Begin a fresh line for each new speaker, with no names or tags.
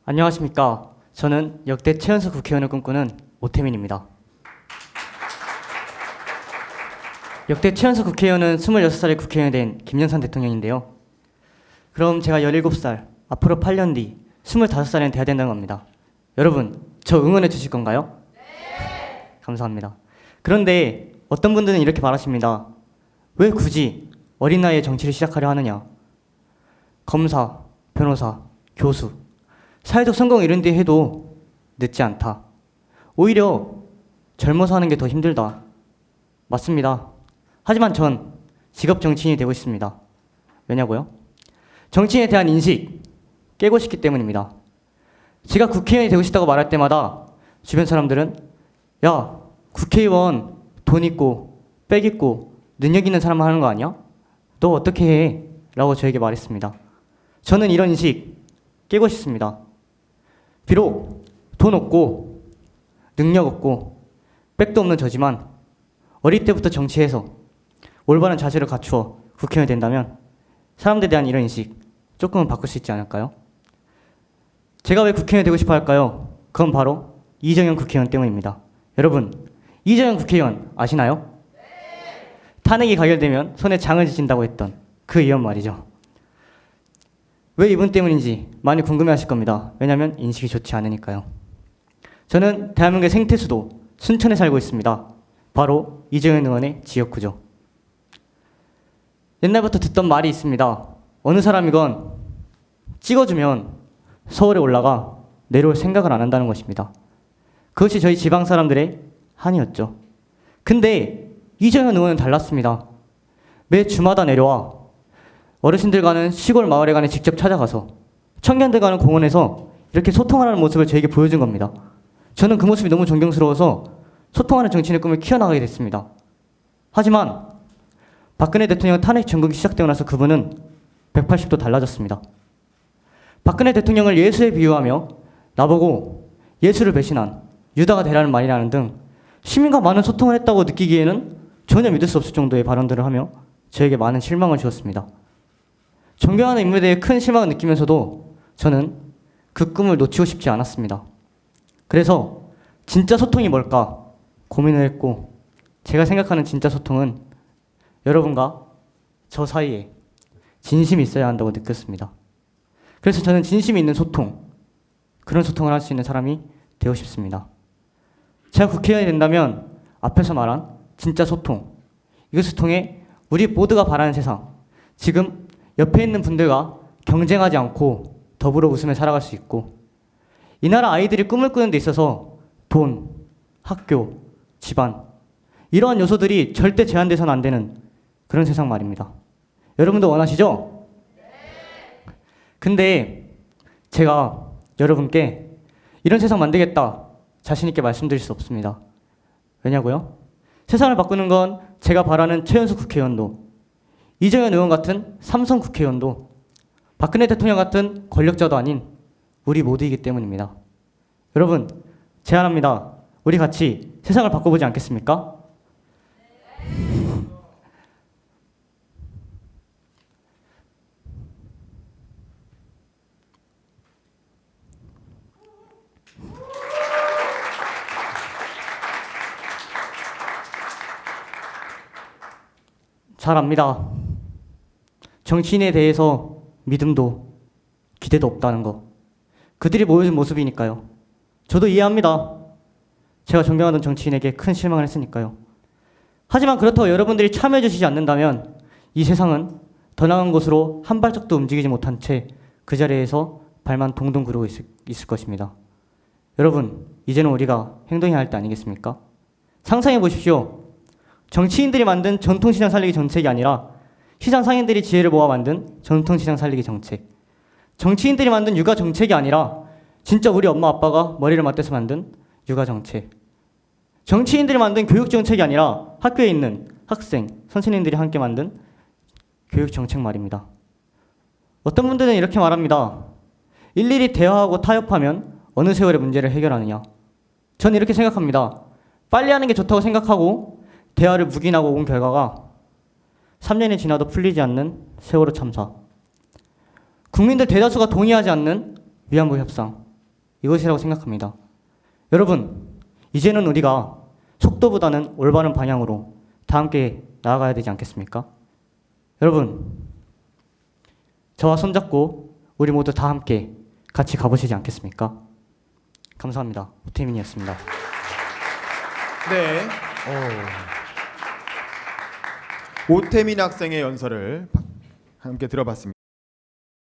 안녕하십니까. 저는 역대 최연소 국회의원을 꿈꾸는 오태민입니다. 역대 최연소 국회의원은 26살에 국회의원이 된 김영삼 대통령인데요. 그럼 제가 17살, 앞으로 8년 뒤 25살에는 돼야 된다는 겁니다. 여러분, 저 응원해 주실 건가요? 네! 감사합니다. 그런데 어떤 분들은 이렇게 말하십니다. 왜 굳이 어린 나이에 정치를 시작하려 하느냐? 검사, 변호사, 교수, 사회적 성공을 이룬 뒤에 해도 늦지 않다. 오히려 젊어서 하는 게 더 힘들다. 맞습니다. 하지만 전 직업 정치인이 되고 싶습니다. 왜냐고요? 정치인에 대한 인식 깨고 싶기 때문입니다. 제가 국회의원이 되고 싶다고 말할 때마다 주변 사람들은 야, 국회의원 돈 있고 빽 있고 능력 있는 사람만 하는 거 아니야? 너 어떻게 해? 라고 저에게 말했습니다. 저는 이런 인식 깨고 싶습니다. 비록 돈 없고 능력 없고 빽도 없는 저지만 어릴 때부터 정치해서 올바른 자세를 갖추어 국회의원이 된다면 사람들에 대한 이런 인식 조금은 바꿀 수 있지 않을까요? 제가 왜 국회의원이 되고 싶어 할까요? 그건 바로 이정현 국회의원 때문입니다. 여러분, 이정현 국회의원 아시나요? 탄핵이 가결되면 손에 장을 지진다고 했던 그 의원 말이죠. 왜 이분 때문인지 많이 궁금해하실 겁니다. 왜냐하면 인식이 좋지 않으니까요. 저는 대한민국의 생태수도 순천에 살고 있습니다. 바로 이정현 의원의 지역구죠. 옛날부터 듣던 말이 있습니다. 어느 사람이건 찍어주면 서울에 올라가 내려올 생각을 안 한다는 것입니다. 그것이 저희 지방 사람들의 한이었죠. 근데 이정현 의원은 달랐습니다. 매 주마다 내려와 어르신들 가는 시골 마을에 가는 직접 찾아가서 청년들 가는 공원에서 이렇게 소통하는 모습을 저에게 보여준 겁니다. 저는 그 모습이 너무 존경스러워서 소통하는 정치인의 꿈을 키워나가게 됐습니다. 하지만 박근혜 대통령 탄핵 전국이 시작되고 나서 그분은 180도 달라졌습니다. 박근혜 대통령을 예수에 비유하며 나보고 예수를 배신한 유다가 되라는 말이라는 등 시민과 많은 소통을 했다고 느끼기에는 전혀 믿을 수 없을 정도의 발언들을 하며 저에게 많은 실망을 주었습니다. 존경하는 인물에 대해 큰 실망을 느끼면서도 저는 그 꿈을 놓치고 싶지 않았습니다. 그래서 진짜 소통이 뭘까 고민을 했고 제가 생각하는 진짜 소통은 여러분과 저 사이에 진심이 있어야 한다고 느꼈습니다. 그래서 저는 진심이 있는 소통, 그런 소통을 할 수 있는 사람이 되고 싶습니다. 제가 국회의원이 된다면 앞에서 말한 진짜 소통, 이것을 통해 우리 모두가 바라는 세상, 지금 옆에 있는 분들과 경쟁하지 않고 더불어 웃으며 살아갈 수 있고 이 나라 아이들이 꿈을 꾸는 데 있어서 돈, 학교, 집안 이러한 요소들이 절대 제한돼서는 안 되는 그런 세상 말입니다. 여러분도 원하시죠? 근데 제가 여러분께 이런 세상 만들겠다 자신 있게 말씀드릴 수 없습니다. 왜냐고요? 세상을 바꾸는 건 제가 바라는 최연소 국회의원도 이정현 의원 같은 삼성 국회의원도 박근혜 대통령 같은 권력자도 아닌 우리 모두이기 때문입니다. 여러분, 제안합니다. 우리 같이 세상을 바꿔보지 않겠습니까? 잘 압니다. 정치인에 대해서 믿음도 기대도 없다는 거. 그들이 보여준 모습이니까요. 저도 이해합니다. 제가 존경하던 정치인에게 큰 실망을 했으니까요. 하지만 그렇다고 여러분들이 참여해 주시지 않는다면 이 세상은 더 나은 곳으로 한 발짝도 움직이지 못한 채 그 자리에서 발만 동동 구르고 있을 것입니다. 여러분, 이제는 우리가 행동해야 할 때 아니겠습니까? 상상해 보십시오. 정치인들이 만든 전통시장 살리기 정책이 아니라 시장 상인들이 지혜를 모아 만든 전통시장 살리기 정책. 정치인들이 만든 육아 정책이 아니라 진짜 우리 엄마 아빠가 머리를 맞대서 만든 육아 정책. 정치인들이 만든 교육 정책이 아니라 학교에 있는 학생, 선생님들이 함께 만든 교육 정책 말입니다. 어떤 분들은 이렇게 말합니다. 일일이 대화하고 타협하면 어느 세월의 문제를 해결하느냐. 저는 이렇게 생각합니다. 빨리 하는 게 좋다고 생각하고 대화를 묵인하고 온 결과가 3년이 지나도 풀리지 않는 세월호 참사, 국민들 대다수가 동의하지 않는 위안부 협상, 이것이라고 생각합니다. 여러분, 이제는 우리가 속도보다는 올바른 방향으로 다 함께 나아가야 되지 않겠습니까? 여러분, 저와 손잡고 우리 모두 다 함께 같이 가보시지 않겠습니까? 감사합니다. 오태민이었습니다.
네. 오태민 학생의 연설을 함께 들어봤습니다.